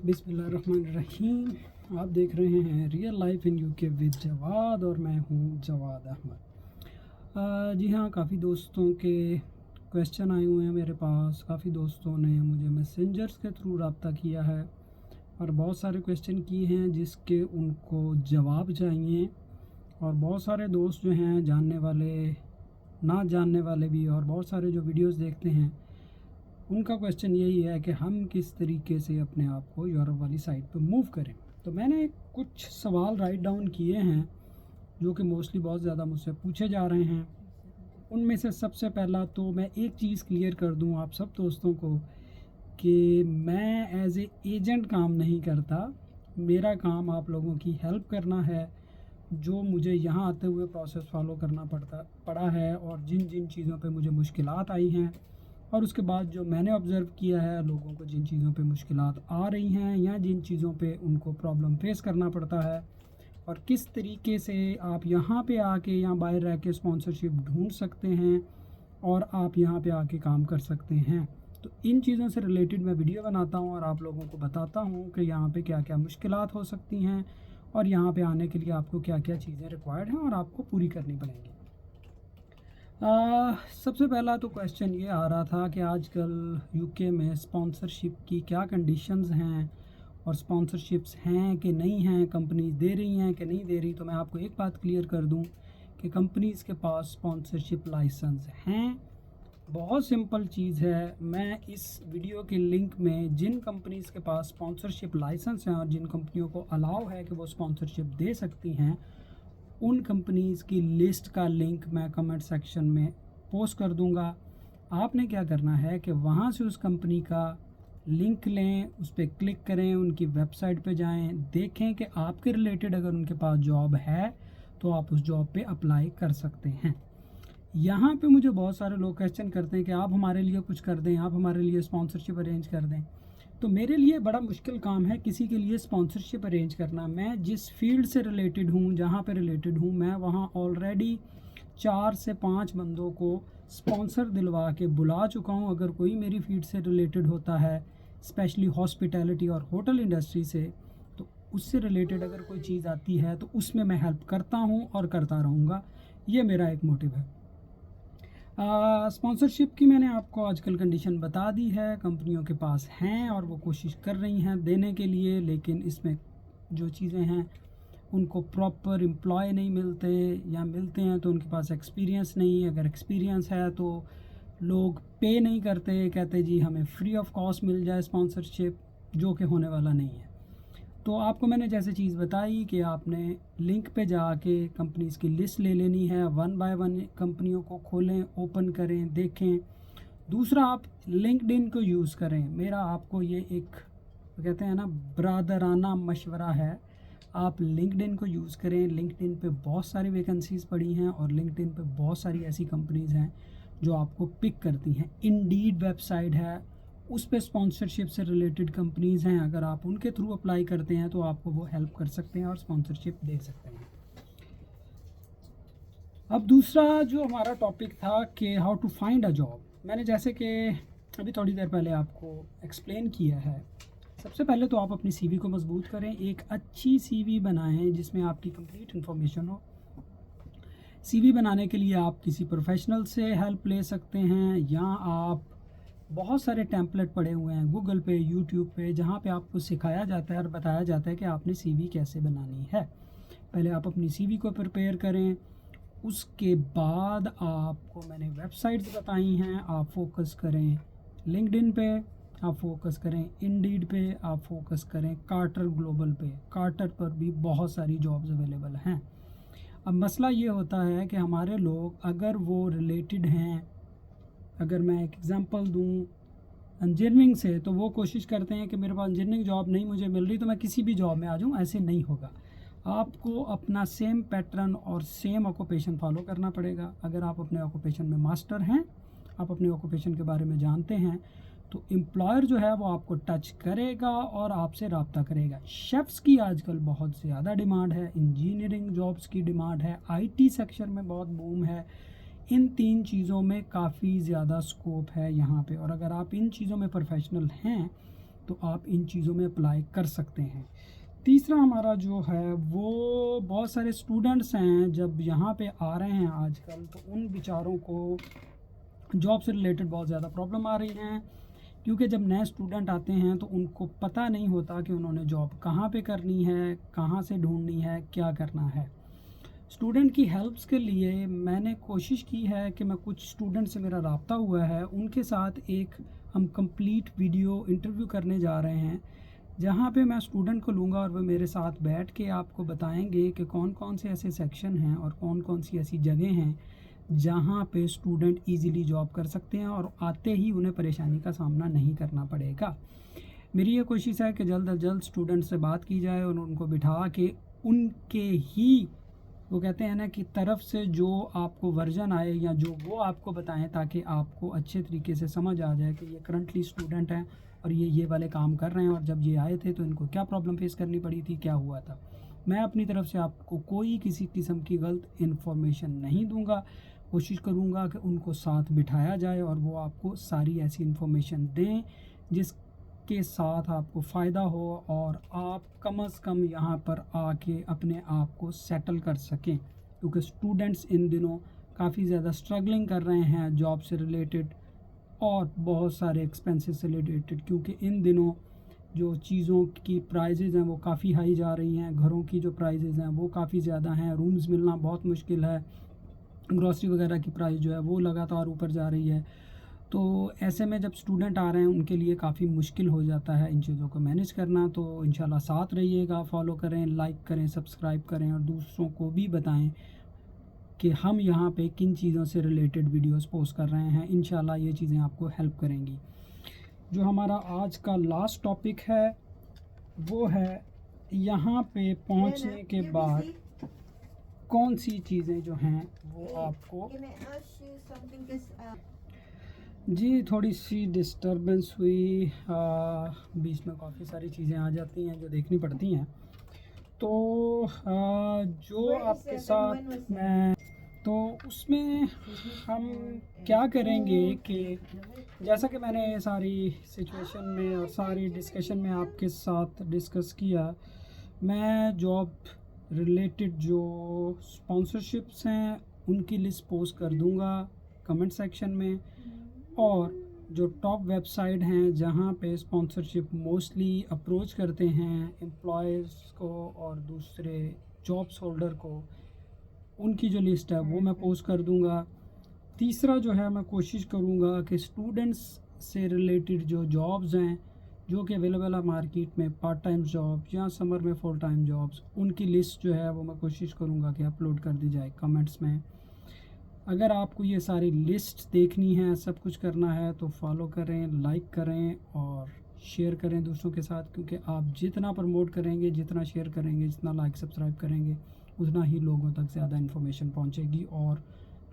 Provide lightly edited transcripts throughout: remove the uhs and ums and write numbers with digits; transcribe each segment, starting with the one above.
बिस्मिल्लाहिर्रहमानिर्रहीम। आप देख रहे हैं real life in UK with Jawad और मैं हूं जवाद अहमद। जी हाँ, काफ़ी दोस्तों के क्वेश्चन आए हुए हैं मेरे पास। काफ़ी दोस्तों ने मुझे मैसेंजर्स के थ्रू रब्ता किया है और बहुत सारे क्वेश्चन किए हैं जिसके उनको जवाब चाहिए। और बहुत सारे दोस्त जो हैं, जानने वाले ना जानने वाले भी, और बहुत सारे जो वीडियोस देखते हैं, उनका क्वेश्चन यही है कि हम किस तरीके से अपने आप को यूरोप वाली साइड पे मूव करें। तो मैंने कुछ सवाल राइट डाउन किए हैं जो कि मोस्टली बहुत ज़्यादा मुझसे पूछे जा रहे हैं। उनमें से सबसे पहला तो मैं एक चीज़ क्लियर कर दूं आप सब दोस्तों को कि मैं एज ए एजेंट काम नहीं करता। मेरा काम आप लोगों की हेल्प करना है। जो मुझे यहाँ आते हुए प्रोसेस फॉलो करना पड़ा है और जिन जिन चीज़ों पे मुझे मुश्किलात आई हैं, और उसके बाद जो मैंने ऑब्ज़र्व किया है लोगों को जिन चीज़ों पे मुश्किलात आ रही हैं या जिन चीज़ों पे उनको प्रॉब्लम फेस करना पड़ता है, और किस तरीके से आप यहाँ पे आके या बाहर रह के स्पॉन्सरशिप ढूंढ सकते हैं और आप यहाँ पे आके काम कर सकते हैं। तो इन चीज़ों से रिलेटेड मैं वीडियो बनाता हूँ और आप लोगों को बताता हूँ कि यहाँ पे क्या क्या मुश्किलात हो सकती हैं और यहाँ पे आने के लिए आपको क्या क्या चीज़ें रिक्वायर्ड हैं और आपको पूरी करनी पड़ेंगी। सबसे पहला तो क्वेश्चन ये आ रहा था कि आजकल यूके में स्पॉन्सरशिप की क्या कंडीशंस हैं और स्पॉन्सरशिप्स हैं कि नहीं हैं, कंपनीज दे रही हैं कि नहीं दे रही। तो मैं आपको एक बात क्लियर कर दूं कि कंपनीज़ के पास स्पॉन्सरशिप लाइसेंस हैं। बहुत सिंपल चीज़ है। मैं इस वीडियो के लिंक में जिन कंपनीज़ के पास स्पॉन्सरशिप लाइसेंस हैं और जिन कंपनियों को अलाउ है कि वो स्पॉन्सरशिप दे सकती हैं, उन कंपनीज़ की लिस्ट का लिंक मैं कमेंट सेक्शन में पोस्ट कर दूंगा। आपने क्या करना है कि वहाँ से उस कंपनी का लिंक लें, उस पर क्लिक करें, उनकी वेबसाइट पे जाएं, देखें कि आपके रिलेटेड अगर उनके पास जॉब है तो आप उस जॉब पे अप्लाई कर सकते हैं। यहाँ पे मुझे बहुत सारे लोग क्वेश्चन करते हैं कि आप हमारे लिए कुछ कर दें, आप हमारे लिए स्पॉन्सरशिप अरेंज कर दें। तो मेरे लिए बड़ा मुश्किल काम है किसी के लिए स्पॉन्सरशिप अरेंज करना। मैं जिस फील्ड से रिलेटेड हूँ, जहाँ पे रिलेटेड हूँ, मैं वहाँ ऑलरेडी 4 से 5 बंदों को स्पॉन्सर दिलवा के बुला चुका हूँ। अगर कोई मेरी फील्ड से रिलेटेड होता है, स्पेशली हॉस्पिटैलिटी और होटल इंडस्ट्री से, तो उससे रिलेटेड अगर कोई चीज़ आती है तो उसमें मैं हेल्प करता हूँ और करता रहूँगा। ये मेरा एक मोटिव है। स्पॉन्सरशिप की मैंने आपको आजकल कंडीशन बता दी है। कंपनियों के पास हैं और वो कोशिश कर रही हैं देने के लिए, लेकिन इसमें जो चीज़ें हैं उनको प्रॉपर एम्प्लॉय नहीं मिलते, या मिलते हैं तो उनके पास एक्सपीरियंस नहीं। अगर एक्सपीरियंस है तो लोग पे नहीं करते, कहते जी हमें फ्री ऑफ कॉस्ट मिल जाए स्पॉन्सरशिप, जो कि होने वाला नहीं है। तो आपको मैंने जैसे चीज़ बताई कि आपने लिंक पे जाके कंपनीज़ की लिस्ट ले लेनी है, वन बाय वन कंपनियों को खोलें, ओपन करें, देखें। दूसरा, आप लिंक्डइन को यूज़ करें। मेरा आपको ये एक कहते हैं ना ब्रादराना मशवरा है, आप लिंक्डइन को यूज़ करें। लिंक्डइन पे बहुत सारी वैकेंसीज़ पड़ी हैं और लिंक्डइन पे बहुत सारी ऐसी कंपनीज़ हैं जो आपको पिक करती हैं। इंडीड वेबसाइट है, उस पे स्पॉन्सरशिप से रिलेटेड कंपनीज़ हैं। अगर आप उनके थ्रू अप्लाई करते हैं तो आपको वो हेल्प कर सकते हैं और स्पॉन्सरशिप दे सकते हैं। अब दूसरा जो हमारा टॉपिक था कि how to find a job, मैंने जैसे कि अभी थोड़ी देर पहले आपको एक्सप्लेन किया है। सबसे पहले तो आप अपनी सीवी को मजबूत करें। एक अच्छी सीवी बनाएं जिसमें आपकी कंप्लीट इन्फॉर्मेशन हो। सीवी बनाने के लिए आप किसी प्रोफेशनल से हेल्प ले सकते हैं, या आप बहुत सारे टेम्पलेट पड़े हुए हैं गूगल पे, यूट्यूब पे, जहाँ पे आपको सिखाया जाता है और बताया जाता है कि आपने सीवी कैसे बनानी है। पहले आप अपनी सीवी को प्रिपेयर करें, उसके बाद आपको मैंने वेबसाइट्स बताई हैं। आप फोकस करें लिंक्डइन पे, आप फोकस करें इंडीड पे, आप फोकस करें कार्टर ग्लोबल पे। कार्टर पर भी बहुत सारी जॉब्स अवेलेबल हैं। अब मसला ये होता है कि हमारे लोग अगर वो रिलेटेड हैं, अगर मैं एक एग्ज़ाम्पल दूं इंजीनियरिंग से, तो वो कोशिश करते हैं कि मेरे पास इंजीनियरिंग जॉब नहीं मुझे मिल रही तो मैं किसी भी जॉब में आ जाऊं। ऐसे नहीं होगा। आपको अपना सेम पैटर्न और सेम ऑक्यूपेशन फॉलो करना पड़ेगा। अगर आप अपने ऑक्यूपेशन में मास्टर हैं, आप अपने ऑक्यूपेशन के बारे में जानते हैं, तो एम्प्लॉयर जो है वो आपको टच करेगा और आपसे रब्ता करेगा। शेफ़्स की आजकल बहुत ज़्यादा डिमांड है, इंजीनियरिंग जॉब्स की डिमांड है, आईटी सेक्शन में बहुत बूम है। इन 3 चीज़ों में काफ़ी ज़्यादा स्कोप है यहाँ पे, और अगर आप इन चीज़ों में प्रोफेशनल हैं तो आप इन चीज़ों में अप्लाई कर सकते हैं। तीसरा हमारा जो है वो बहुत सारे स्टूडेंट्स हैं जब यहाँ पे आ रहे हैं आजकल, तो उन बेचारों को जॉब से रिलेटेड बहुत ज़्यादा प्रॉब्लम आ रही हैं, क्योंकि जब नए स्टूडेंट आते हैं तो उनको पता नहीं होता कि उन्होंने जॉब कहाँ पे करनी है, कहाँ से ढूंढनी है, क्या करना है। स्टूडेंट की हेल्प्स के लिए मैंने कोशिश की है कि मैं कुछ स्टूडेंट से मेरा राब्ता हुआ है, उनके साथ एक हम कंप्लीट वीडियो इंटरव्यू करने जा रहे हैं, जहाँ पे मैं स्टूडेंट को लूँगा और वो मेरे साथ बैठ के आपको बताएंगे कि कौन कौन से ऐसे सेक्शन हैं और कौन कौन सी ऐसी जगह हैं जहाँ पे स्टूडेंट इजीली जॉब कर सकते हैं और आते ही उन्हें परेशानी का सामना नहीं करना पड़ेगा। मेरी ये कोशिश है कि जल्द अज जल्द स्टूडेंट से बात की जाए और उनको बिठा के उनके ही वो कहते हैं ना कि तरफ से जो आपको वर्जन आए या जो वो आपको बताएं, ताकि आपको अच्छे तरीके से समझ आ जाए कि ये करंटली स्टूडेंट हैं और ये वाले काम कर रहे हैं, और जब ये आए थे तो इनको क्या प्रॉब्लम फेस करनी पड़ी थी, क्या हुआ था। मैं अपनी तरफ से आपको कोई किसी किस्म की गलत इन्फॉर्मेशन नहीं दूंगा। कोशिश करूंगा कि उनको साथ बिठाया जाए और वो आपको सारी ऐसी इन्फॉर्मेशन दें जिसके साथ आपको फ़ायदा हो और आप कम से कम यहाँ पर आके अपने आप को सेटल कर सकें, क्योंकि स्टूडेंट्स इन दिनों काफ़ी ज़्यादा स्ट्रगलिंग कर रहे हैं जॉब से रिलेटेड और बहुत सारे एक्सपेंसेस से रिलेटेड, क्योंकि इन दिनों जो चीज़ों की प्राइजेज़ हैं वो काफ़ी हाई जा रही हैं, घरों की जो प्राइजेज़ हैं वो काफ़ी ज़्यादा हैं, रूम्स मिलना बहुत मुश्किल है, ग्रॉसरी वगैरह की प्राइस जो है वो लगातार ऊपर जा रही है। तो ऐसे में जब स्टूडेंट आ रहे हैं उनके लिए काफ़ी मुश्किल हो जाता है इन चीज़ों को मैनेज करना। तो इंशाल्लाह साथ रहिएगा, फॉलो करें, लाइक करें, सब्सक्राइब करें और दूसरों को भी बताएं कि हम यहाँ पे किन चीज़ों से रिलेटेड वीडियोस पोस्ट कर रहे हैं। इंशाल्लाह ये चीज़ें आपको हेल्प करेंगी। जो हमारा आज का लास्ट टॉपिक है वो है यहाँ पे पहुँचने के बाद कौन सी चीज़ें जो हैं वो आपको जी थोड़ी सी डिस्टरबेंस हुई, बीच में काफ़ी सारी चीज़ें आ जाती हैं जो देखनी पड़ती हैं। तो जो आपके साथ मैं तो उसमें हम क्या करेंगे कि जैसा कि मैंने सारी सिचुएशन में और सारी डिस्कशन में आपके साथ डिस्कस किया, मैं जॉब रिलेटेड जो स्पॉन्सरशिप्स हैं उनकी लिस्ट पोस्ट कर दूंगा कमेंट सेक्शन में, और जो टॉप वेबसाइट हैं जहां पे स्पॉन्सरशिप मोस्टली अप्रोच करते हैं एम्प्लॉयज़ को और दूसरे जॉब्स होल्डर को, उनकी जो लिस्ट है वो मैं पोस्ट कर दूंगा। तीसरा जो है मैं कोशिश करूंगा कि स्टूडेंट्स से रिलेटेड जो जॉब्स हैं जो कि अवेलेबल है मार्केट में, पार्ट टाइम जॉब या समर में फुल टाइम जॉब्स, उनकी लिस्ट जो है वो मैं कोशिश करूंगा कि अपलोड कर दी जाए कमेंट्स में। अगर आपको ये सारी लिस्ट देखनी है, सब कुछ करना है, तो फॉलो करें, लाइक करें और शेयर करें दूसरों के साथ, क्योंकि आप जितना प्रमोट करेंगे, जितना शेयर करेंगे, जितना लाइक सब्सक्राइब करेंगे, उतना ही लोगों तक ज़्यादा इन्फॉर्मेशन पहुंचेगी और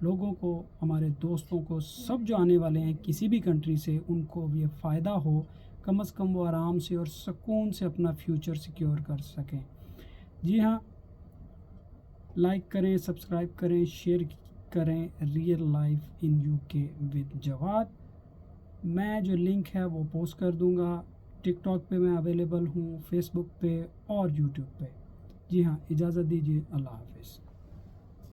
लोगों को, हमारे दोस्तों को, सब जो आने वाले हैं किसी भी कंट्री से, उनको भी फ़ायदा हो, कम से कम वो आराम से और सुकून से अपना फ्यूचर सिक्योर कर सकें। जी हाँ, लाइक करें, सब्सक्राइब करें, शेयर करें real life in UK with Jawad. मैं जो लिंक है वो पोस्ट कर दूंगा। टिकटॉक पे मैं अवेलेबल हूँ, फेसबुक पे और यूट्यूब पे। जी हाँ, इजाज़त दीजिए, अल्लाह हाफिज़।